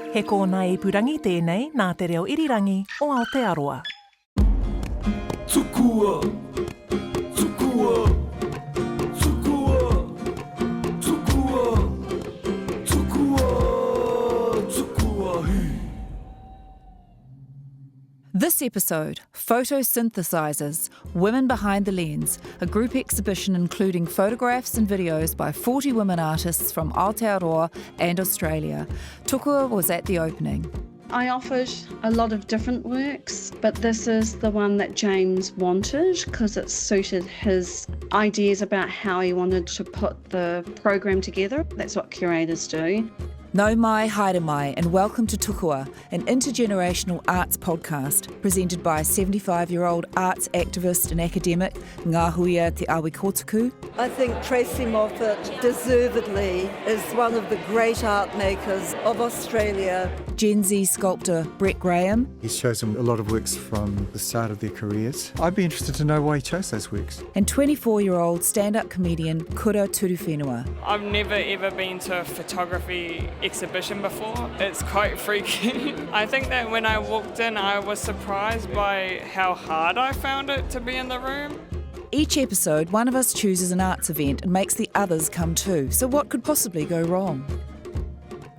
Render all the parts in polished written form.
He kōna ipurangi tēnei nā te reo irirangi o Aotearoa. Tukua, tukua, tukua, tukua, tukua, tukua hi. This episode, Photosynthesizers, Women Behind the Lens, a group exhibition including photographs and videos by 40 women artists from Aotearoa and Australia. Tukua was at the opening. I offered a lot of different works, but this is the one that James wanted because it suited his ideas about how he wanted to put the program together. That's what curators do. Nau mai, haere mai, and welcome to Tukua, an intergenerational arts podcast presented by 75-year-old arts activist and academic Ngahuia Te Awekotuku. I think Tracy Moffat deservedly is one of the great art makers of Australia. Gen Z sculptor Brett Graham. He's chosen a lot of works from the start of their careers. I'd be interested to know why he chose those works. And 24-year-old stand-up comedian Kura Turuwhenua. I've never ever been to a photography exhibition before. It's quite freaky. I think that when I walked in, I was surprised by how hard I found it to be in the room. Each episode, one of us chooses an arts event and makes the others come too. So what could possibly go wrong?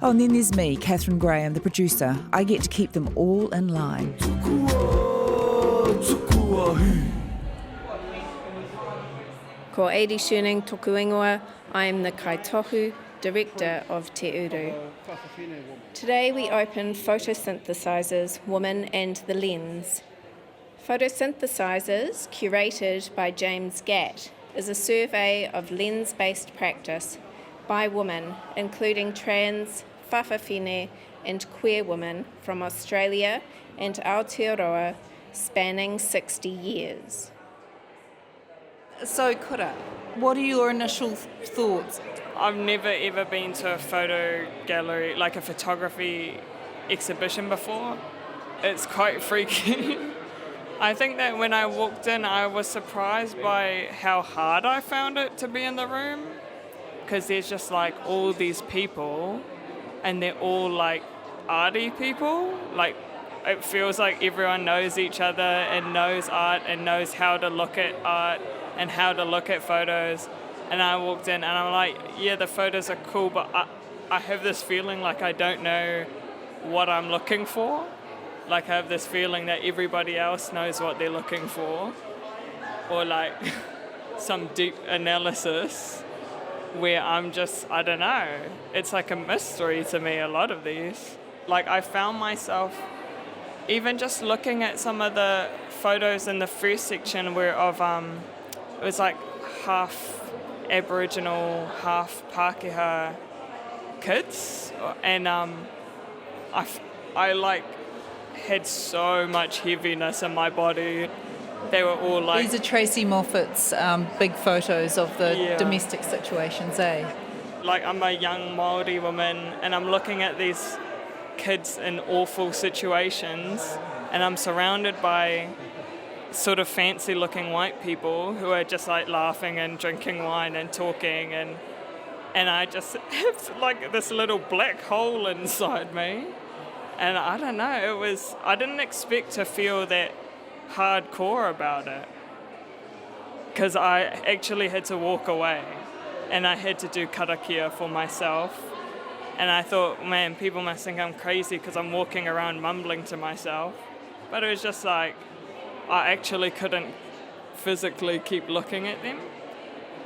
Oh, and then there's me, Catherine Graham, the producer. I get to keep them all in line. Tukua, tukua hi. Ko Eiri Schoening toku ingoa, I am the kaitohu director of Te Uru. Today we open Photosynthesizers, Women and the Lens. Photosynthesizers, curated by James Gatt, is a survey of lens-based practice by women, including trans, whawhawhine and queer women from Australia and Aotearoa, spanning 60 years. So, Kura, what are your initial thoughts? I've never ever been to a photo gallery, like a photography exhibition before. It's quite freaky. I think that when I walked in, I was surprised by how hard I found it to be in the room. Because there's just like all these people and they're all like arty people. Like it feels like everyone knows each other and knows art and knows how to look at art and how to look at photos. And I walked in and I'm like, yeah, the photos are cool, but I have this feeling like I don't know what I'm looking for. Like I have this feeling that everybody else knows what they're looking for. Or like some deep analysis where I'm just, I don't know. It's like a mystery to me, a lot of these. Like I found myself even just looking at some of the photos in the first section where it was like half Aboriginal, half Pākehā kids, and I like had so much heaviness in my body. They were all like... These are Tracy Moffat's big photos of the domestic situations, eh? Like I'm a young Māori woman and I'm looking at these kids in awful situations and I'm surrounded by sort of fancy looking white people who are just like laughing and drinking wine and talking and I just have like this little black hole inside me. And I don't know, I didn't expect to feel that hardcore about it because I actually had to walk away and I had to do karakia for myself and I thought, man, people must think I'm crazy because I'm walking around mumbling to myself, but it was just like I actually couldn't physically keep looking at them.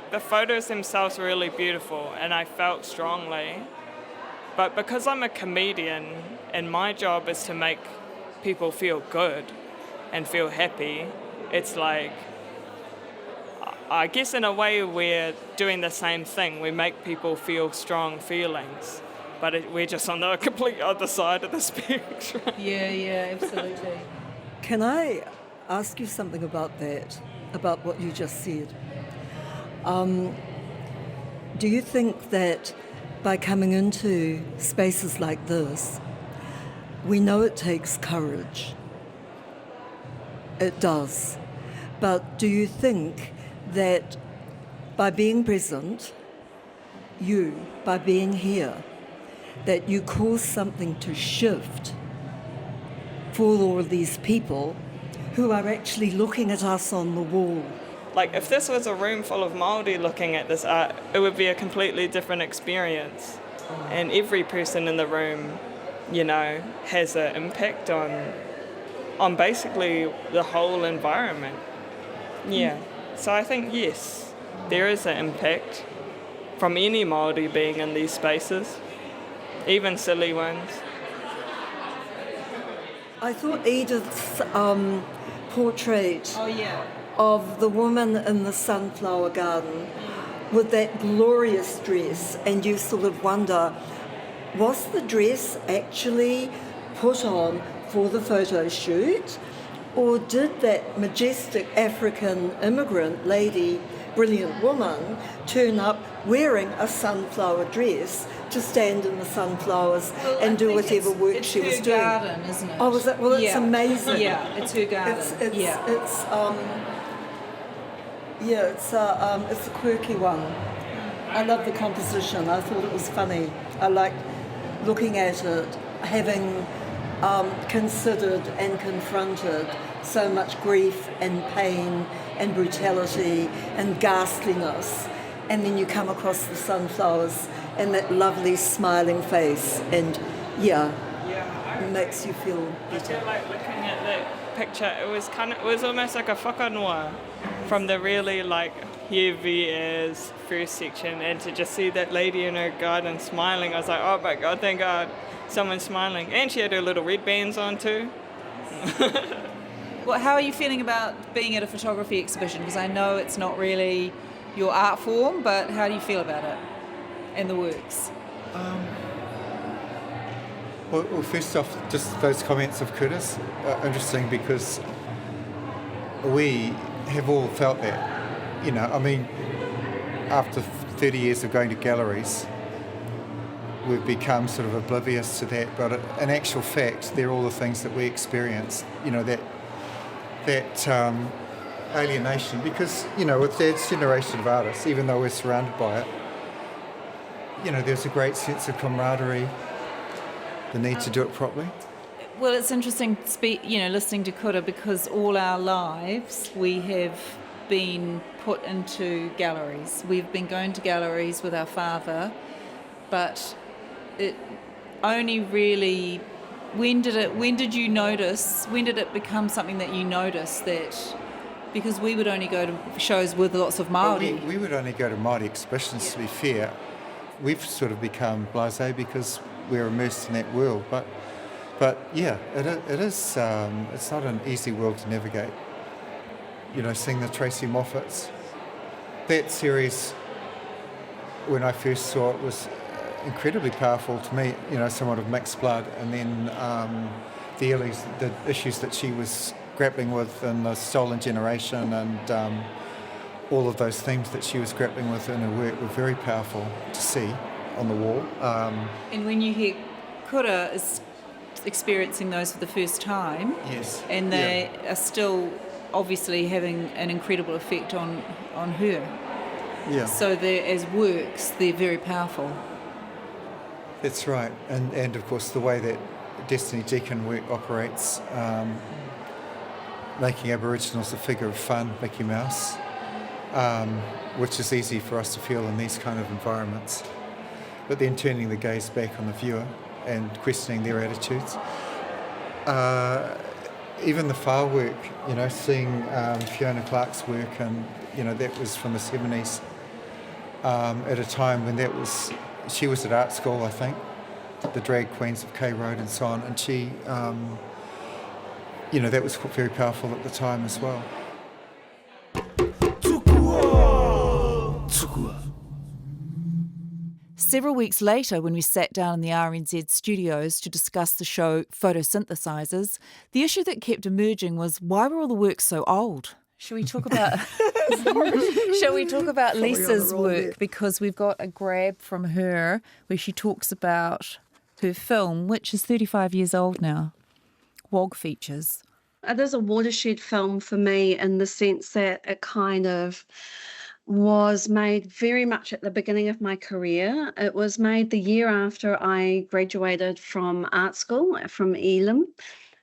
The photos themselves were really beautiful and I felt strongly, but because I'm a comedian and my job is to make people feel good and feel happy, it's like, I guess in a way we're doing the same thing. We make people feel strong feelings, but we're just on the complete other side of the spectrum. Yeah, absolutely. Can I ask you something about that, about what you just said? Do you think that by coming into spaces like this, we know it takes courage? It does. But do you think that by being present, by being here, that you cause something to shift for all of these people who are actually looking at us on the wall. Like, if this was a room full of Māori looking at this art, it would be a completely different experience. And every person in the room, you know, has an impact on basically the whole environment. Yeah. So I think, yes, there is an impact from any Māori being in these spaces, even silly ones. I thought Edith's portrait of the woman in the sunflower garden with that glorious dress, and you sort of wonder, was the dress actually put on for the photo shoot, or did that majestic African immigrant lady, brilliant woman, turn up wearing a sunflower dress to stand in the sunflowers and do whatever work she was doing? It's her garden, isn't it? Oh, was that? Well, it's Yeah. amazing. Yeah, it's her garden. It's a quirky one. I love the composition. I thought it was funny. I liked looking at it, having considered and confronted so much grief and pain and brutality and ghastliness, and then you come across the sunflowers and that lovely smiling face, and it makes you feel I better. feel like looking at that picture, it was almost like a whakanua from the really like heavy as first section, and to just see that lady in her garden smiling, I was like, oh my God, thank God, someone's smiling. And she had her little red bands on too. Well, how are you feeling about being at a photography exhibition? Because I know it's not really your art form, but how do you feel about it and the works? Well, first off, just those comments of Kura's are interesting because we have all felt that. You know, I mean, after 30 years of going to galleries, we've become sort of oblivious to that, but in actual fact, they're all the things that we experience, you know, that alienation, because, you know, with Dad's generation of artists, even though we're surrounded by it, you know, there's a great sense of camaraderie, the need to do it properly. Well, it's interesting listening to Kura, because all our lives we have been put into galleries. We've been going to galleries with our father, but it only really, when did it become something that you noticed that, because we would only go to shows with lots of Māori. We would only go to Māori exhibitions, to be fair. We've sort of become blasé because we're immersed in that world, but yeah, it is. It's not an easy world to navigate. You know, seeing the Tracy Moffats, that series, when I first saw it, was incredibly powerful to me. You know, somewhat of mixed blood, and then the issues that she was grappling with in the stolen generation, and all of those themes that she was grappling with in her work were very powerful to see on the wall. And when you hear Kura is experiencing those for the first time, yes, and they are still obviously having an incredible effect on her. Yeah. So as works, they're very powerful. That's right, and of course the way that Destiny Deacon work operates, making Aboriginals a figure of fun, Mickey Mouse, which is easy for us to feel in these kind of environments, but then turning the gaze back on the viewer and questioning their attitudes. Even the far work, you know, seeing Fiona Clark's work, and you know, that was from the 70s, at a time when she was at art school, I think, the drag queens of K Road and so on, and she, you know, that was very powerful at the time as well. Tukua. Several weeks later, when we sat down in the RNZ studios to discuss the show Photosynthesizers, the issue that kept emerging was, why were all the works so old? Shall we talk about Lisa's work? Because we've got a grab from her where she talks about her film, which is 35 years old now, WOG Features. It is a watershed film for me in the sense that it kind of was made very much at the beginning of my career. It was made the year after I graduated from art school from Elam.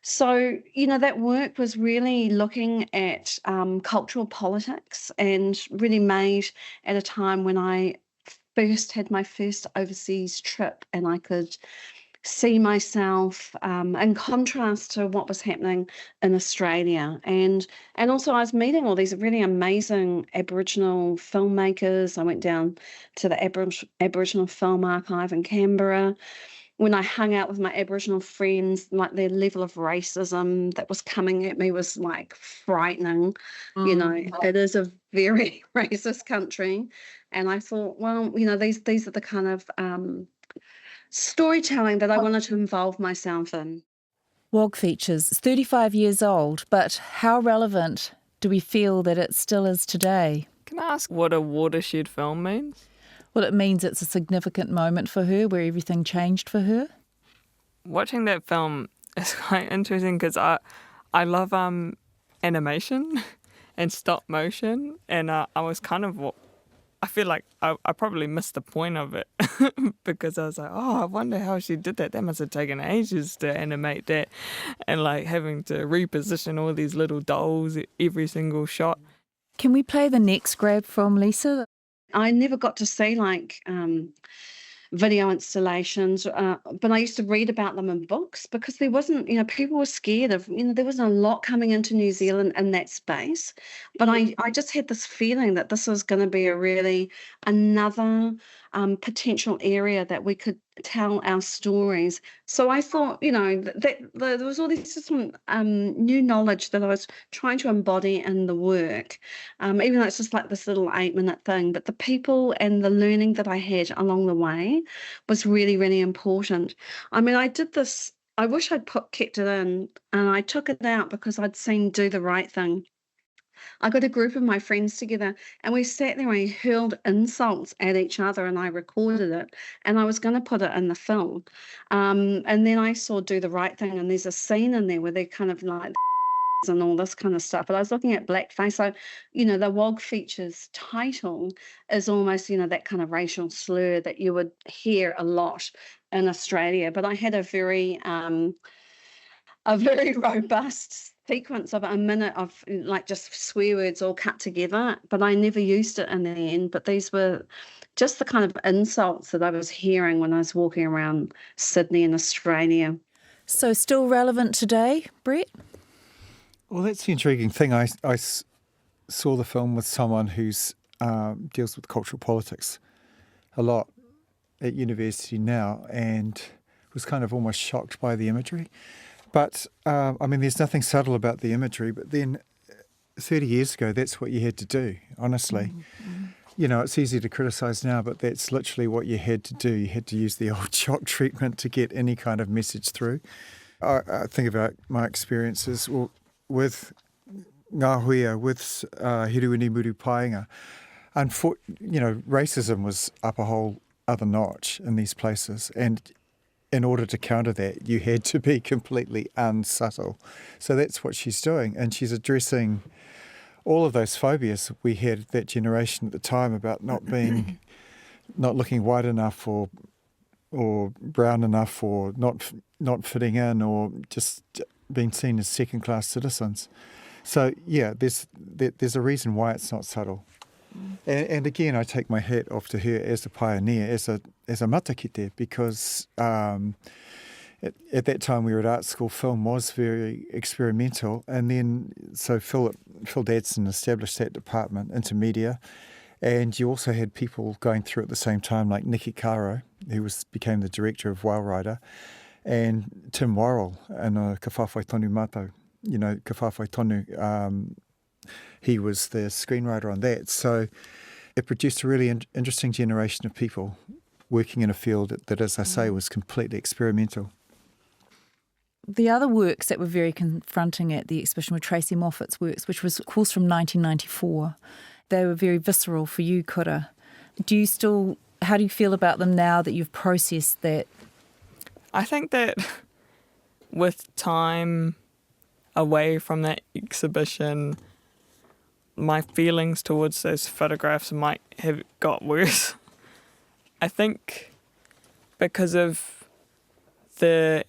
So, that work was really looking at cultural politics and really made at a time when I first had my first overseas trip and I could see myself in contrast to what was happening in Australia. And also I was meeting all these really amazing Aboriginal filmmakers. I went down to the Aboriginal Film Archive in Canberra. When I hung out with my Aboriginal friends, like their level of racism that was coming at me was like frightening. It is a very racist country. And I thought, well, these are the kind of storytelling that I wanted to involve myself in. WOG Features is 35 years old, but how relevant do we feel that it still is today? Can I ask what a watershed film means? Well, it means it's a significant moment for her where everything changed for her. Watching that film is quite interesting because I love animation and stop motion, and I was kind of I feel like I probably missed the point of it because I was like, I wonder how she did that. That must have taken ages to animate that, and like having to reposition all these little dolls every single shot. Can we play the next grab from Lisa? I never got to see video installations, but I used to read about them in books because there wasn't, people were scared of, there wasn't a lot coming into New Zealand in that space. But I just had this feeling that this was going to be another potential area that we could tell our stories. So I thought, that there was all this new knowledge that I was trying to embody in the work, even though it's just like this little 8-minute thing. But the people and the learning that I had along the way was really, really important. I mean, I did this. I wish I'd kept it in, and I took it out because I'd seen Do the Right Thing. I got a group of my friends together and we sat there and we hurled insults at each other and I recorded it and I was going to put it in the film. And then I saw Do the Right Thing and there's a scene in there where they're kind of like and all this kind of stuff. But I was looking at blackface. So, the WOG Features title is almost, that kind of racial slur that you would hear a lot in Australia. But I had a very robust sequence of a minute of like just swear words all cut together, but I never used it in the end. But these were just the kind of insults that I was hearing when I was walking around Sydney in Australia. So still relevant today, Brett? Well, that's the intriguing thing. I saw the film with someone who's deals with cultural politics a lot at university now and was kind of almost shocked by the imagery. But, there's nothing subtle about the imagery, but then 30 years ago, that's what you had to do, honestly. Mm-hmm. It's easy to criticise now, but that's literally what you had to do. You had to use the old shock treatment to get any kind of message through. I think about my experiences with Ngahuia, with Hiruini Muru Paenga. Racism was up a whole other notch in these places, and in order to counter that, you had to be completely unsubtle. So that's what she's doing. And she's addressing all of those phobias we had that generation at the time about not looking white enough or brown enough or not fitting in or just being seen as second-class citizens. So, yeah, there's a reason why it's not subtle. And again, I take my hat off to her as a pioneer, as a matakite, because at that time we were at art school, film was very experimental. And then, so Phil Dadson established that department into media. And you also had people going through at the same time, like Nikki Caro, who became the director of Wild Rider, and Tim Worrell and Ka Whawhai Tonu Mātou. Ka Whawhai Tonu, he was the screenwriter on that. So it produced a really interesting generation of people working in a field that, as I say, was completely experimental. The other works that were very confronting at the exhibition were Tracy Moffat's works, which was, of course, from 1994. They were very visceral for you, Kura. How do you feel about them now that you've processed that? I think that with time away from that exhibition, my feelings towards those photographs might have got worse. I think because of the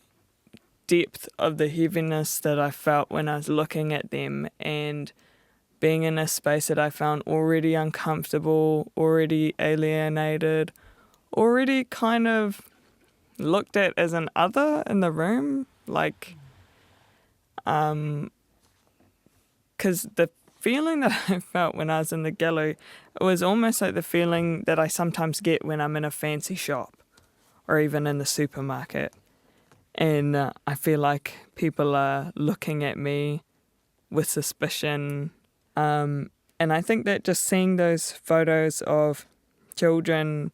depth of the heaviness that I felt when I was looking at them, and being in a space that I found already uncomfortable, already alienated, already kind of looked at as an other in the room, like, because the feeling that I felt when I was in the gallery, it was almost like the feeling that I sometimes get when I'm in a fancy shop or even in the supermarket. And I feel like people are looking at me with suspicion. And I think that just seeing those photos of children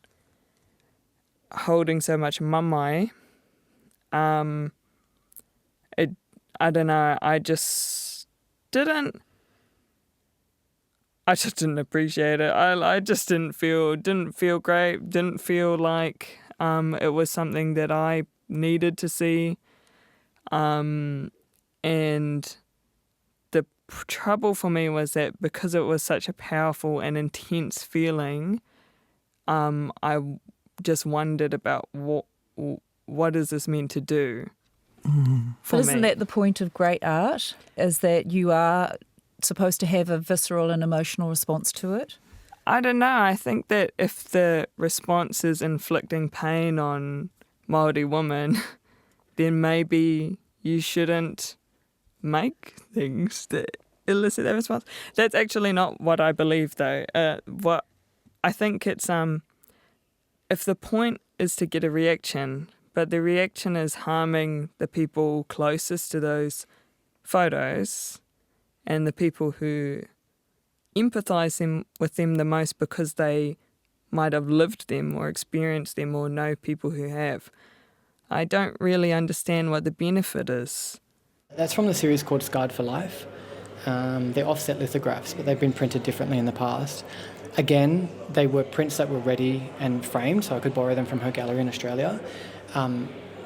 holding so much mamai, I don't know, I just didn't appreciate it. I just didn't feel great, didn't feel like it was something that I needed to see. And the trouble for me was that because it was such a powerful and intense feeling, I just wondered about what is this meant to do for But isn't me? that the point of great art, is that you are supposed to have a visceral and emotional response to it? I don't know. I think that if the response is inflicting pain on Māori women, then maybe you shouldn't make things that elicit that response. That's actually not what I believe, though. What I think it's if the point is to get a reaction, but the reaction is harming the people closest to those photos and the people who empathise with them the most because they might have lived them or experienced them or know people who have, I don't really understand what the benefit is. That's from the series called Scarred for Life. They're offset lithographs, but they've been printed differently in the past. Again, they were prints that were ready and framed, so I could borrow them from her gallery in Australia.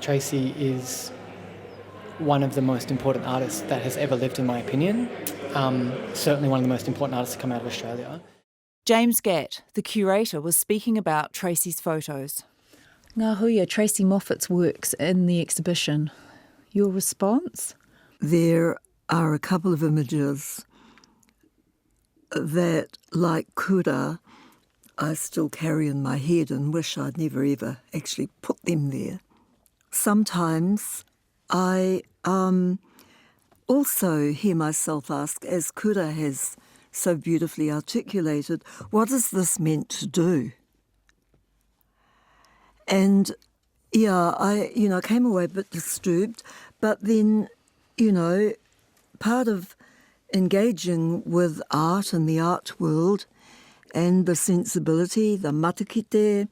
Tracy is one of the most important artists that has ever lived, in my opinion. Certainly one of the most important artists to come out of Australia. James Gatt, the curator, was speaking about Tracy's photos. Ngahuia, Tracy Moffat's works in the exhibition. Your response? There are a couple of images that, like Kura, I still carry in my head and wish I'd never ever actually put them there. Sometimes I also hear myself ask, as Kura has so beautifully articulated, what is this meant to do? And yeah, I came away a bit disturbed, but then, part of engaging with art and the art world and the sensibility, the matakite,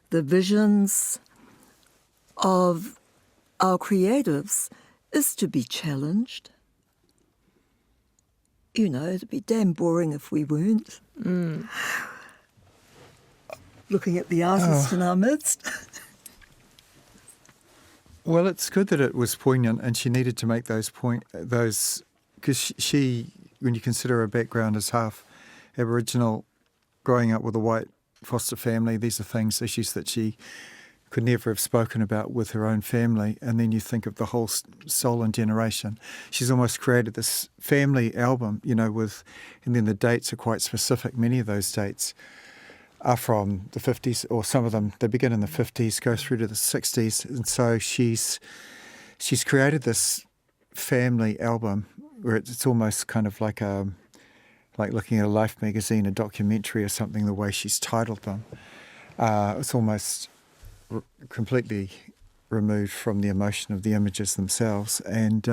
the visions of our creatives is to be challenged. It'd be damn boring if we weren't. Looking at the artist in our midst. Well, it's good that it was poignant, and she needed to make those because she, when you consider her background as half Aboriginal, growing up with a white foster family, these are issues that she could never have spoken about with her own family. And then you think of the whole stolen generation. She's almost created this family album, and then the dates are quite specific. Many of those dates are from the 50s, or some of them, they begin in the 50s, go through to the 60s. And so she's created this family album where it's almost kind of like looking at a Life magazine, a documentary or something, the way she's titled them. It's almost completely removed from the emotion of the images themselves. And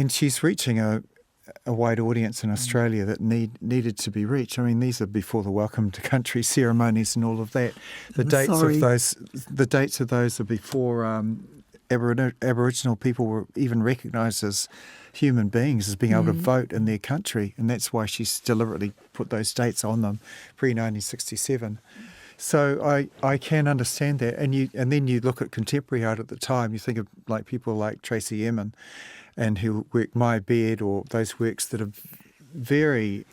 she's reaching a wide audience in Australia that needed to be reached. I mean, these are before the Welcome to Country ceremonies and all of that. The dates of those are before Aboriginal people were even recognised as human beings, as being able to vote in their country, and that's why she's deliberately put those dates on them, pre-1967. So I can understand that, and then you look at contemporary art at the time. You think of people like Tracy Emin, and who worked My Bed, or those works that have very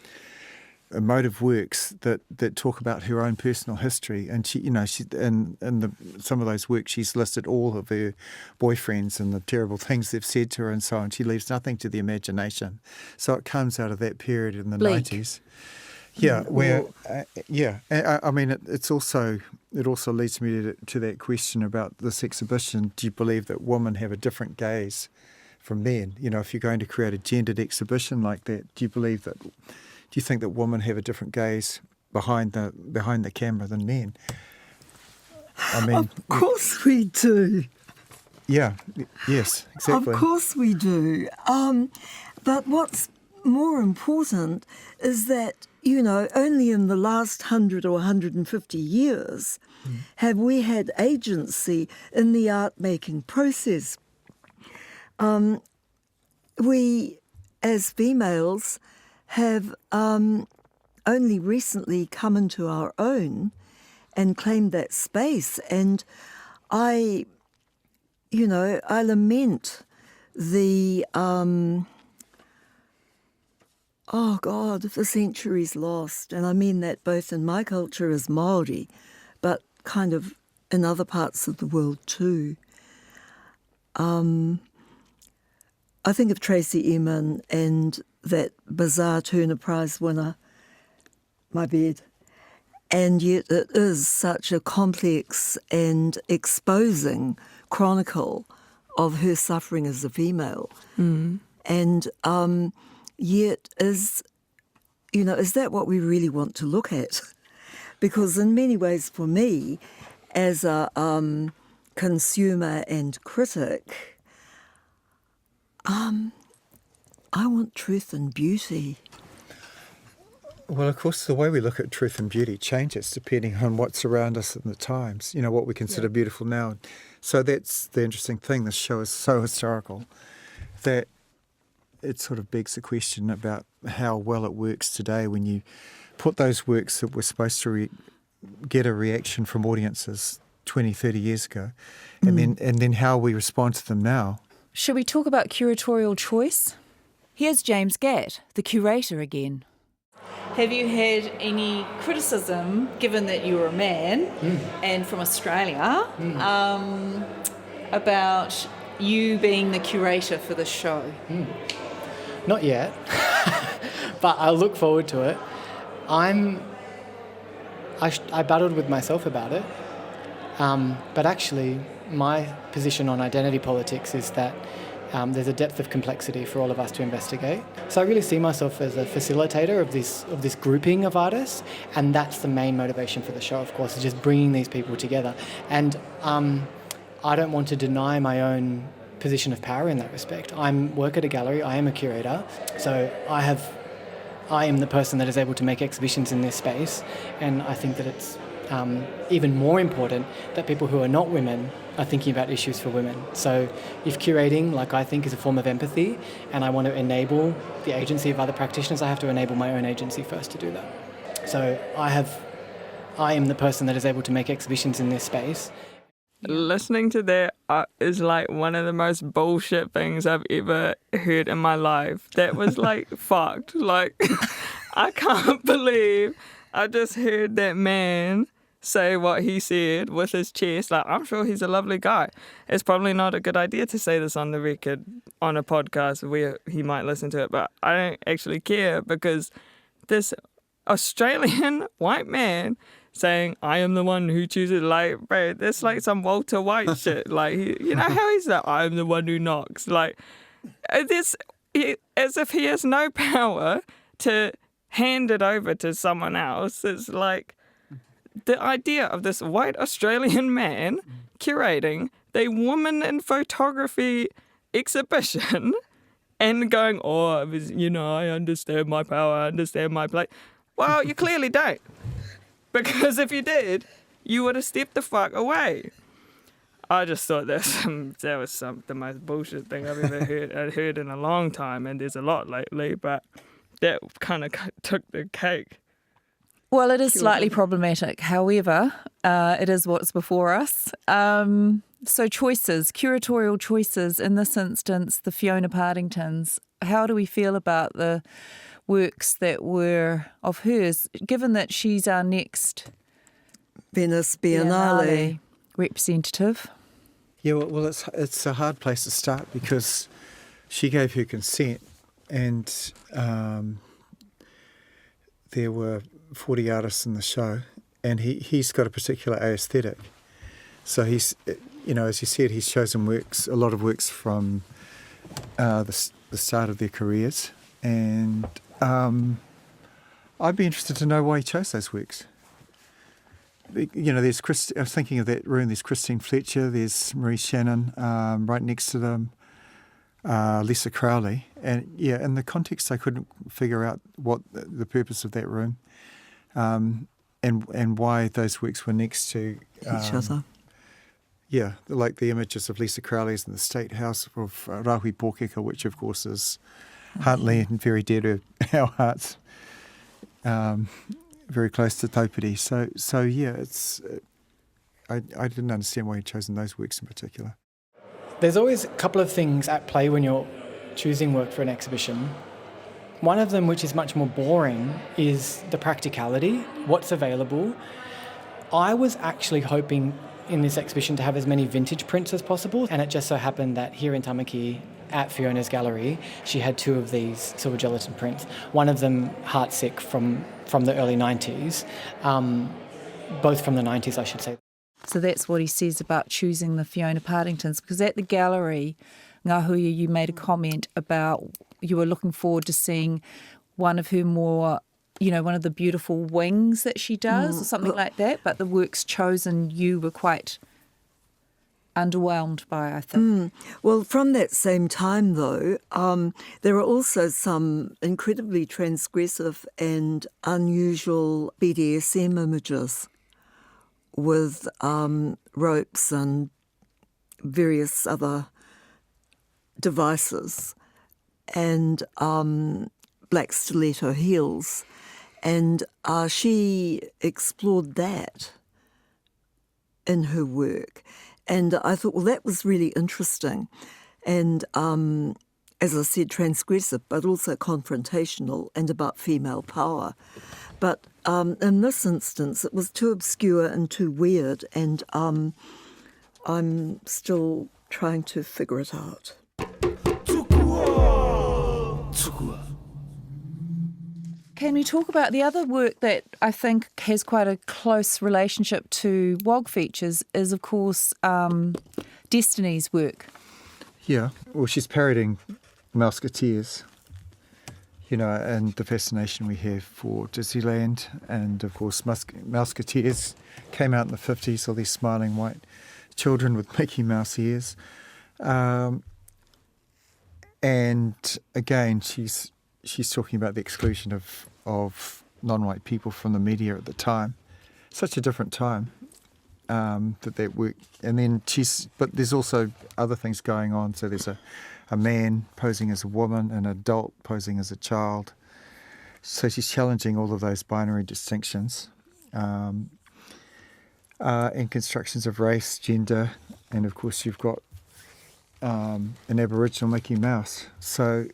emotive works that talk about her own personal history, and she some of those works she's listed all of her boyfriends and the terrible things they've said to her and so on. She leaves nothing to the imagination. So it comes out of that period in the 90s. Yeah, where I mean it also leads me to that question about this exhibition. Do you believe that women have a different gaze from men? You know, if you're going to create a gendered exhibition like that, do you think that women have a different gaze behind the camera than men? I mean, of course we do. Yeah. Yes. Exactly. Of course we do. But what's more important is that, you know, only in the last 100 or 150 years have we had agency in the art-making process. We, as females, have only recently come into our own and claimed that space. And I lament the, the centuries lost. And I mean that both in my culture as Māori, but kind of in other parts of the world too. I think of Tracy Emin and that bizarre Turner Prize winner, my bed. And yet it is such a complex and exposing chronicle of her suffering as a female. And yet is that what we really want to look at? Because in many ways for me, as a consumer and critic, I want truth and beauty. Well, of course, the way we look at truth and beauty changes depending on what's around us in the times, you know, what we consider beautiful now. So that's the interesting thing. This show is so historical that it sort of begs the question about how well it works today when you put those works that were supposed to get a reaction from audiences 20, 30 years ago, and then how we respond to them now. Should we talk about curatorial choice? Here's James Gatt, the curator again. Have you had any criticism, given that you're a man and from Australia, about you being the curator for the show? Not yet, but I look forward to it. I battled with myself about it, but actually my position on identity politics is that there's a depth of complexity for all of us to investigate. So I really see myself as a facilitator of this grouping of artists, and that's the main motivation for the show, of course, is just bringing these people together. And I don't want to deny my own position of power in that respect. I work at a gallery, I am a curator, so I am the person that is able to make exhibitions in this space, and I think that it's even more important that people who are not women are thinking about issues for women. So if curating, like I think, is a form of empathy, and I want to enable the agency of other practitioners, I have to enable my own agency first to do that. So I am the person that is able to make exhibitions in this space. Listening to that is like one of the most bullshit things I've ever heard in my life. That was like fucked. Like, I can't believe I just heard that man say what he said with his chest. Like, I'm sure he's a lovely guy. It's probably not a good idea to say this on the record on a podcast where he might listen to it, but I don't actually care, because this Australian white man saying, I am the one who chooses, like, bro, that's like some Walter White shit. Like, you know how he's like, I am the one who knocks. Like, as if he has no power to hand it over to someone else. It's like the idea of this white Australian man curating the woman in photography exhibition and going, I understand my power, I understand my place. Well, you clearly don't. Because if you did, you would have stepped the fuck away. I just thought that was the most bullshit thing I've ever heard in a long time, and there's a lot lately, but that kind of took the cake. Well, it is slightly problematic. However, it is what's before us. So choices, curatorial choices, in this instance, the Fiona Partingtons. How do we feel about the works that were of hers, given that she's our next Venice Biennale representative? Yeah, well, it's a hard place to start because she gave her consent, and there were 40 artists in the show, and he's got a particular aesthetic. So he's, as you said, he's chosen a lot of works from the start of their careers, and I'd be interested to know why he chose those works. There's I was thinking of that room. There's Christine Fletcher. There's Marie Shannon. Right next to them, Lisa Crowley. And in the context, I couldn't figure out what the purpose of that room, and why those works were next to each other. Yeah, like the images of Lisa Crowley's in the State House of Rahui Pōkeka, which of course is Huntly and very dear to our hearts. Very close to Taupiri. So yeah, it's. I didn't understand why he'd chosen those works in particular. There's always a couple of things at play when you're choosing work for an exhibition. One of them, which is much more boring, is the practicality, what's available. I was actually hoping in this exhibition to have as many vintage prints as possible, and it just so happened that here in Tamaki at Fiona's gallery, she had 2 of these silver gelatin prints. One of them Heartsick from the early 90s, both from the 90s, I should say. So that's what he says about choosing the Fiona Partingtons, because at the gallery, Ngahuia, you made a comment about you were looking forward to seeing one of her more, one of the beautiful wings that she does or something like that, but the works chosen you were quite underwhelmed by, I think. Well, from that same time, though, there are also some incredibly transgressive and unusual BDSM images with ropes and various other devices and black stiletto heels. And she explored that in her work. And I thought, well, that was really interesting. And as I said, transgressive, but also confrontational and about female power. But in this instance, it was too obscure and too weird, and I'm still trying to figure it out. Tukua. Can we talk about the other work that I think has quite a close relationship to WOG features is, of course, Destiny's work. Yeah, well, she's parodying Musketeers, and the fascination we have for Disneyland. And, of course, Musketeers came out in the 50s, all these smiling white children with Mickey Mouse ears. And, again, she's talking about the exclusion of non-white people from the media at the time. Such a different time that work. And then but there's also other things going on. So there's a man posing as a woman, an adult posing as a child. So she's challenging all of those binary distinctions and constructions of race, gender, and of course you've got an Aboriginal Mickey Mouse. So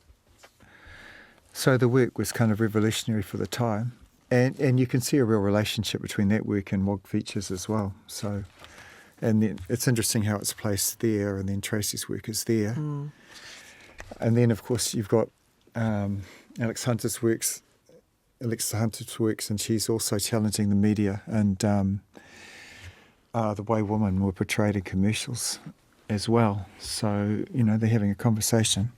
the work was kind of revolutionary for the time. And you can see a real relationship between that work and WOG features as well. So, and then it's interesting how it's placed there, and then Tracy's work is there. And then, of course, you've got Alexa Hunter's works, and she's also challenging the media and the way women were portrayed in commercials as well. So, they're having a conversation.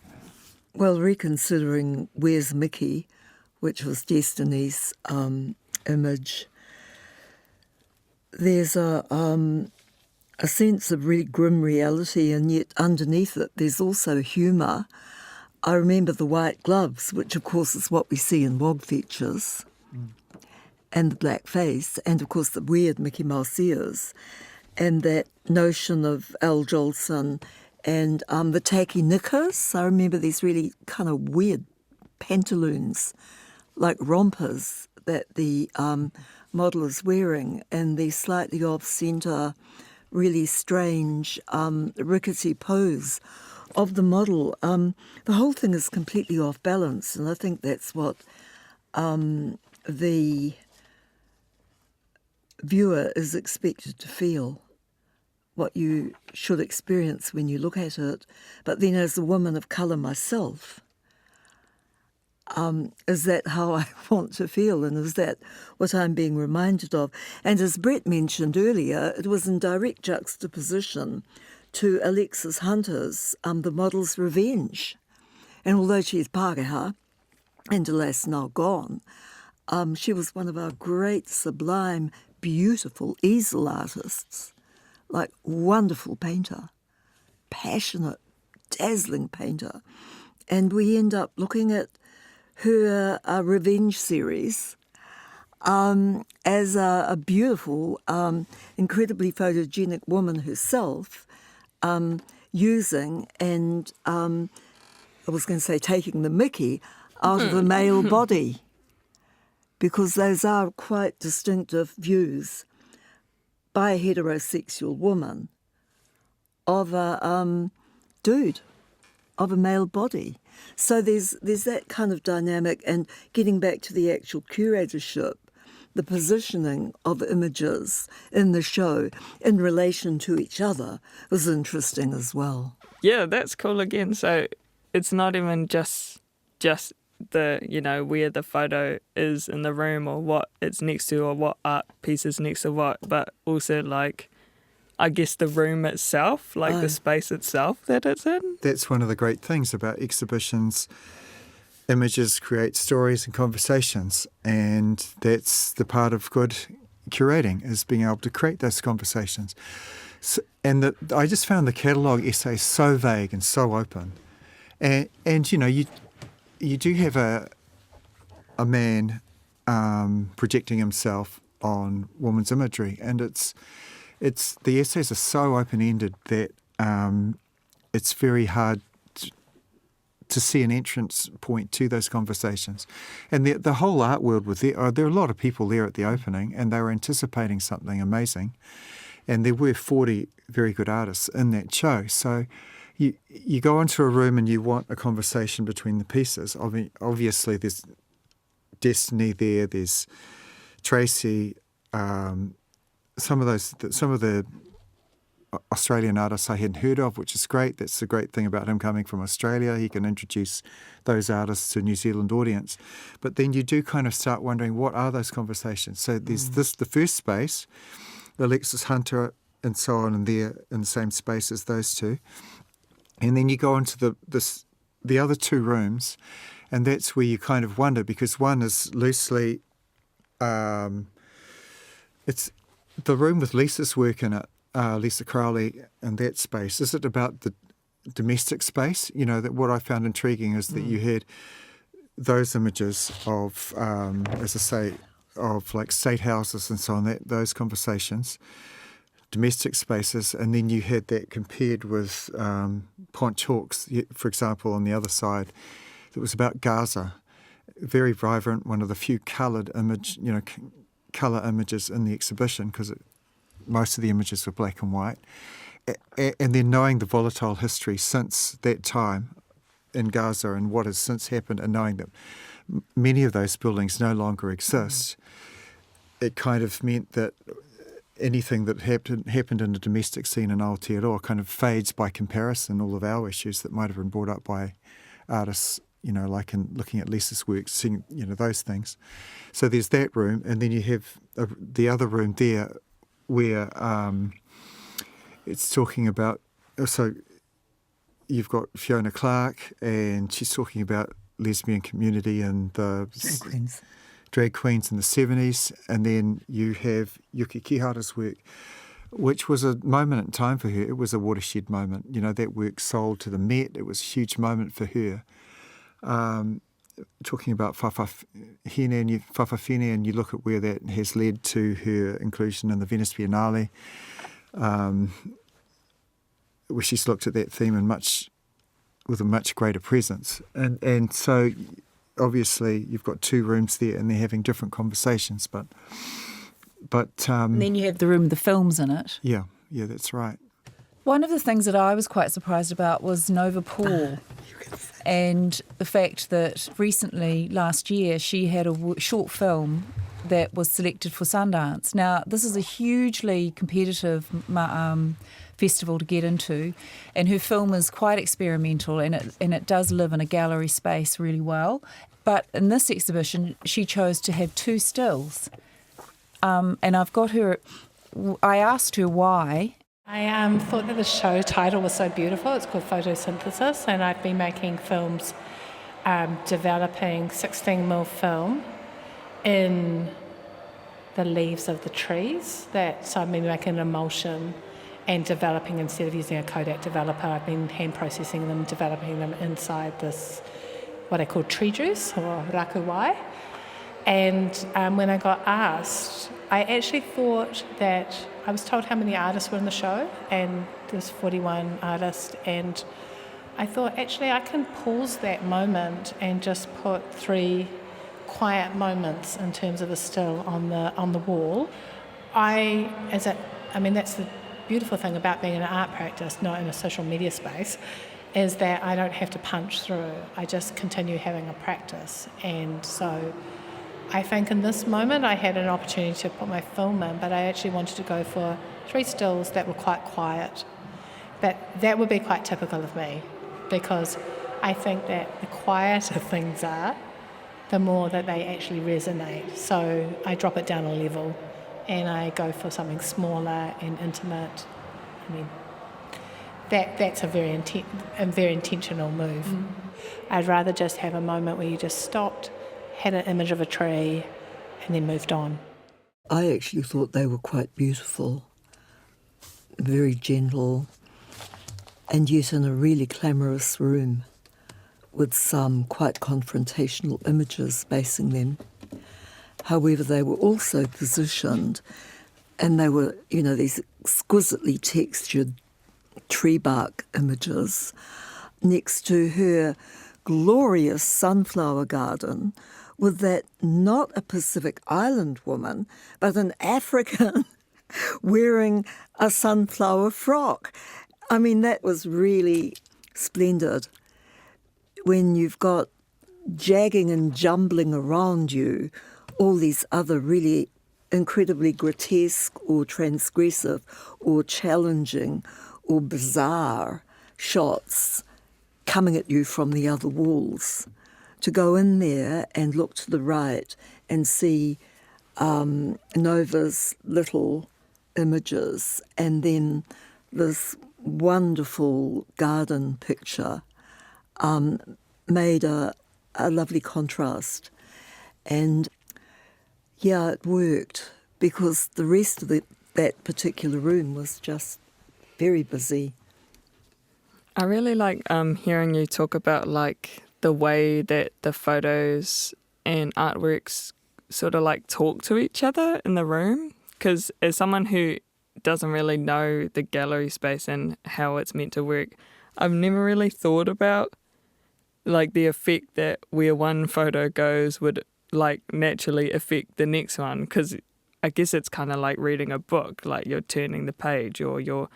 Well, reconsidering Where's Mickey, which was Destiny's image, there's a sense of really grim reality, and yet underneath it there's also humour. I remember the white gloves, which of course is what we see in WOG features, and the black face, and of course the weird Mickey Mouse ears, and that notion of Al Jolson and the tacky knickers. I remember these really kind of weird pantaloons, like rompers, that the model is wearing, and the slightly off-centre, really strange, rickety pose of the model. The whole thing is completely off balance, and I think that's what the viewer is expected to feel, what you should experience when you look at it. But then as a woman of colour myself, is that how I want to feel, and is that what I'm being reminded of? And as Brett mentioned earlier, it was in direct juxtaposition to Alexis Hunter's The Model's Revenge. And although she's Pākehā, and alas now gone, she was one of our great, sublime, beautiful easel artists, like wonderful painter, passionate, dazzling painter. And we end up looking at her Revenge series as a beautiful, incredibly photogenic woman herself, using and, I was going to say taking the mickey out of a male body, because those are quite distinctive views by a heterosexual woman of a dude, of a male body. So there's that kind of dynamic, and getting back to the actual curatorship, the positioning of images in the show in relation to each other was interesting as well. Yeah, that's cool again. So it's not even just the, you know, where the photo is in the room or what it's next to or what art piece is next to what, but also like, I guess the room itself, like the space itself that it's in. That's one of the great things about exhibitions. Images create stories and conversations, and that's the part of good curating, is being able to create those conversations. So, and I just found the catalogue essays so vague and so open. And you know, you do have a man projecting himself on woman's imagery, and it's the essays are so open-ended that it's very hard to see an entrance point to those conversations. And the whole art world was there. There were a lot of people there at the opening, and they were anticipating something amazing. And there were 40 very good artists in that show. So you go into a room and you want a conversation between the pieces. Obviously, there's Destiny there, there's Tracy, some of the Australian artists I hadn't heard of, which is great. That's the great thing about him coming from Australia. He can introduce those artists to a New Zealand audience. But then you do kind of start wondering, what are those conversations? So there's the first space, Alexis Hunter and so on, and they're in the same space as those two. And then you go into the other two rooms, and that's where you kind of wonder, because one is loosely, it's the room with Lisa's work in it, Lisa Crowley, and that space. Is it about the domestic space? You know, that what I found intriguing is that you had those images of, as I say, of like state houses and so on, those conversations, domestic spaces, and then you had that compared with Ponch Hawks, for example, on the other side, that was about Gaza. Very vibrant, one of the few colour images in the exhibition, because most of the images were black and white. And then knowing the volatile history since that time in Gaza and what has since happened, and knowing that many of those buildings no longer exist, it kind of meant that anything that happened in the domestic scene in Aotearoa kind of fades by comparison, all of our issues that might have been brought up by artists, you know, like in looking at Lisa's work, seeing, you know, those things. So there's that room, and then you have the other room there where it's talking about, so you've got Fiona Clark, and she's talking about lesbian community and the drag queens in the 70s, and then you have Yuki Kihara's work, which was a moment in time for her. It was a watershed moment. You know, that work sold to the Met. It was a huge moment for her. Talking about Whawhawhine, and you look at where that has led to her inclusion in the Venice Biennale, where she's looked at that theme with a much greater presence. And so obviously you've got two rooms there, and they're having different conversations, but And then you have the room with the films in it. Yeah, that's right. One of the things that I was quite surprised about was Nova Paul. You can say and the fact that recently, last year, she had a short film that was selected for Sundance. Now, this is a hugely competitive festival to get into, and her film is quite experimental, and it does live in a gallery space really well. But in this exhibition, she chose to have 2 stills, and I've got her. I asked her why. I thought that the show title was so beautiful. It's called Photosynthesis, and I've been making films, developing 16mm film in the leaves of the trees. So I've been making an emulsion and developing, instead of using a Kodak developer, I've been hand processing them, developing them inside this, what I call tree juice, or rakuwai. And when I got asked, I actually thought that I was told how many artists were in the show, and there's 41 artists, and I thought actually I can pause that moment and just put 3 quiet moments in terms of a still on the wall. That's the beautiful thing about being in an art practice, not in a social media space, is that I don't have to punch through. I just continue having a practice, and so I think in this moment I had an opportunity to put my film in, but I actually wanted to go for 3 stills that were quite quiet. But that would be quite typical of me, because I think that the quieter things are, the more that they actually resonate. So I drop it down a level and I go for something smaller and intimate. I mean, that's a very intentional move. I'd rather just have a moment where you just stopped, had an image of a tree, and then moved on. I actually thought they were quite beautiful, very gentle, and yet in a really clamorous room with some quite confrontational images basing them. However, they were also positioned, and they were, these exquisitely textured tree bark images next to her glorious sunflower garden, with that not a Pacific Island woman, but an African wearing a sunflower frock. I mean, that was really splendid. When you've got jagging and jumbling around you all these other really incredibly grotesque or transgressive or challenging or bizarre shots coming at you from the other walls, to go in there and look to the right and see Nova's little images, and then this wonderful garden picture made a lovely contrast. And yeah, it worked, because the rest of that particular room was just very busy. I really like hearing you talk about the way that the photos and artworks sort of talk to each other in the room, because as someone who doesn't really know the gallery space and how it's meant to work, I've never really thought about the effect that where one photo goes would naturally affect the next one, because I guess it's kind of like reading a book, you're turning the page or you're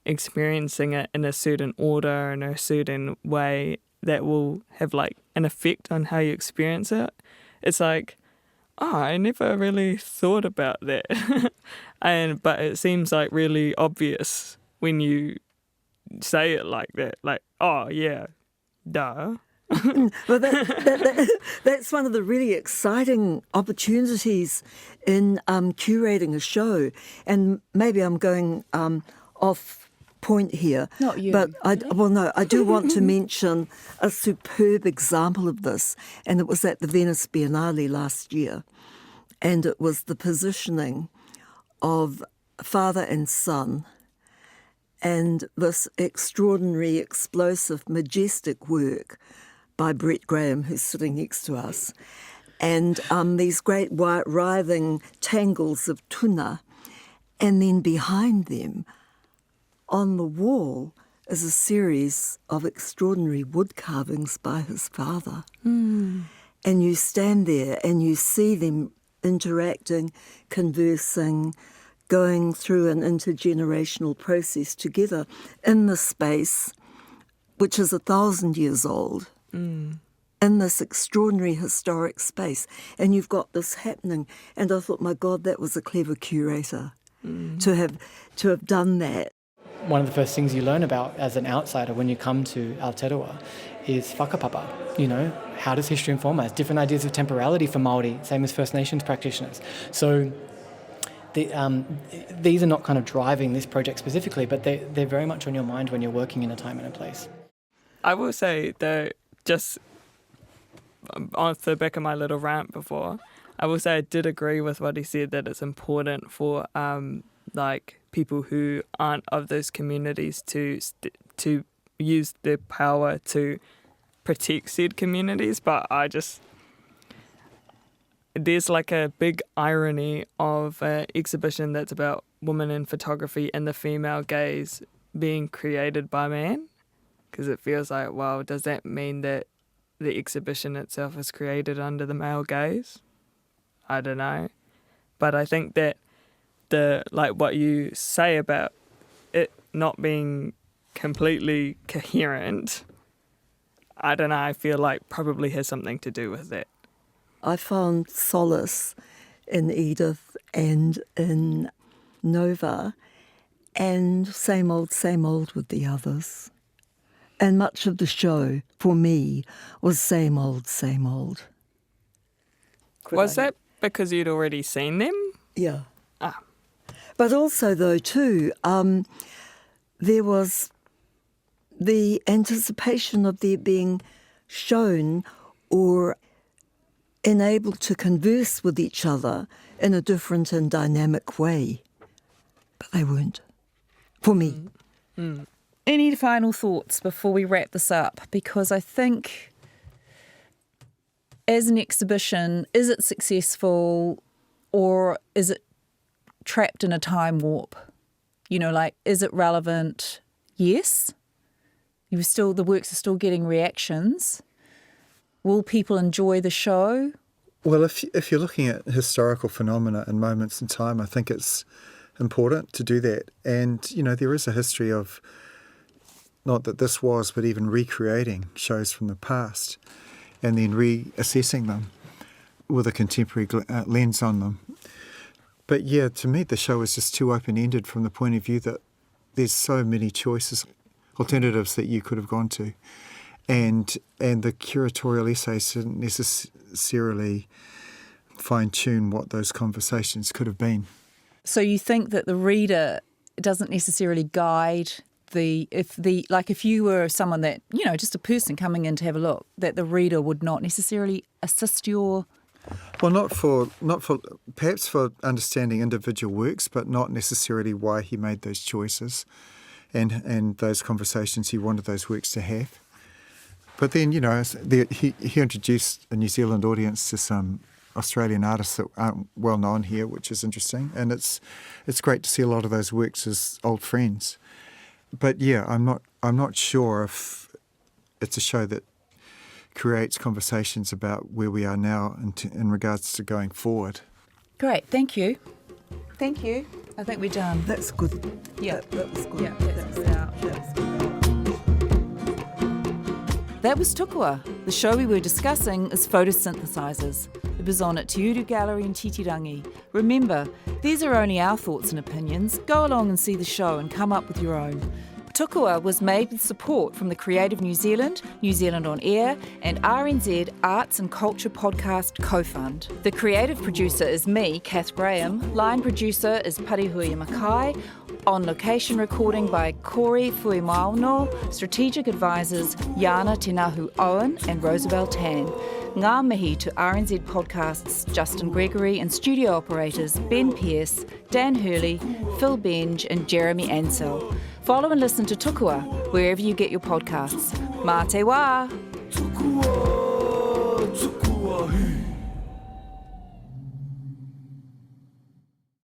experiencing it in a certain order, in a certain way that will have an effect on how you experience it. It's I never really thought about that. But it seems really obvious when you say it like that. Oh yeah, duh. Well, that's one of the really exciting opportunities in curating a show. And maybe I'm going off point here. Not you. But I do want to mention a superb example of this, and it was at the Venice Biennale last year. And it was the positioning of father and son, and this extraordinary, explosive, majestic work by Brett Graham, who's sitting next to us, and these great writhing tangles of tuna. And then behind them, on the wall, is a series of extraordinary wood carvings by his father. And you stand there and you see them interacting, conversing, going through an intergenerational process together in the space, which is 1,000 years old, in this extraordinary historic space, and you've got this happening. And I thought, my God, that was a clever curator to have done that. One of the first things you learn about as an outsider when you come to Aotearoa is whakapapa. You know, how does history inform us? Different ideas of temporality for Māori, same as First Nations practitioners. So these are not kind of driving this project specifically, but they're very much on your mind when you're working in a time and a place. I will say that just off the back of my little rant before, I will say I did agree with what he said, that it's important for like people who aren't of those communities to use their power to protect said communities. But there's like a big irony of an exhibition that's about women in photography and the female gaze being created by man, because it feels like, well, does that mean that the exhibition itself is created under the male gaze? I don't know. But I think that what you say about it not being completely coherent, I don't know, I feel like probably has something to do with that. I found solace in Edith and in Nova, and same old with the others. And much of the show, for me, was same old. Was that because you'd already seen them? Yeah. Ah. But also, though, too, there was the anticipation of their being shown or enabled to converse with each other in a different and dynamic way. But they weren't, for me. Any final thoughts before we wrap this up? Because I think as an exhibition, is it successful or is it trapped in a time warp? You know, like, is it relevant? Yes. The works are still getting reactions. Will people enjoy the show? Well, if you're looking at historical phenomena and moments in time, I think it's important to do that. And, you know, there is a history of, not that this was, but even recreating shows from the past and then reassessing them with a contemporary lens on them. But yeah, to me, the show is just too open-ended from the point of view that there's so many choices, alternatives that you could have gone to. And the curatorial essays didn't necessarily fine-tune what those conversations could have been. So you think that the reader doesn't necessarily guide if you were someone that, you know, just a person coming in to have a look, that the reader would not necessarily assist your... Well, not for perhaps for understanding individual works, but not necessarily why he made those choices and those conversations he wanted those works to have. But then, you know, he introduced a New Zealand audience to some Australian artists that aren't well known here, which is interesting, and it's great to see a lot of those works as old friends. But yeah, I'm not sure if it's a show that creates conversations about where we are now in regards to going forward. Great, thank you. Thank you. I think we're done. That's good. Yeah. That was good. Yeah, that's out. That was Tukua. The show we were discussing is Photosynthesizers. It was on at Te Uru Gallery in Titirangi. Remember, these are only our thoughts and opinions. Go along and see the show and come up with your own. Tukua was made with support from the Creative New Zealand, New Zealand On Air, and RNZ Arts and Culture Podcast Co-Fund. The creative producer is me, Kath Graham. Line producer is Parihuia Makai. On location recording by Corey Fuimauno. Strategic advisors Yana Tenahu Owen and Rosabelle Tan. Ngā mihi to RNZ Podcasts, Justin Gregory, and studio operators Ben Pearce, Dan Hurley, Phil Benge, and Jeremy Ansell. Follow and listen to Tukua wherever you get your podcasts. Mā te wā! Tukua.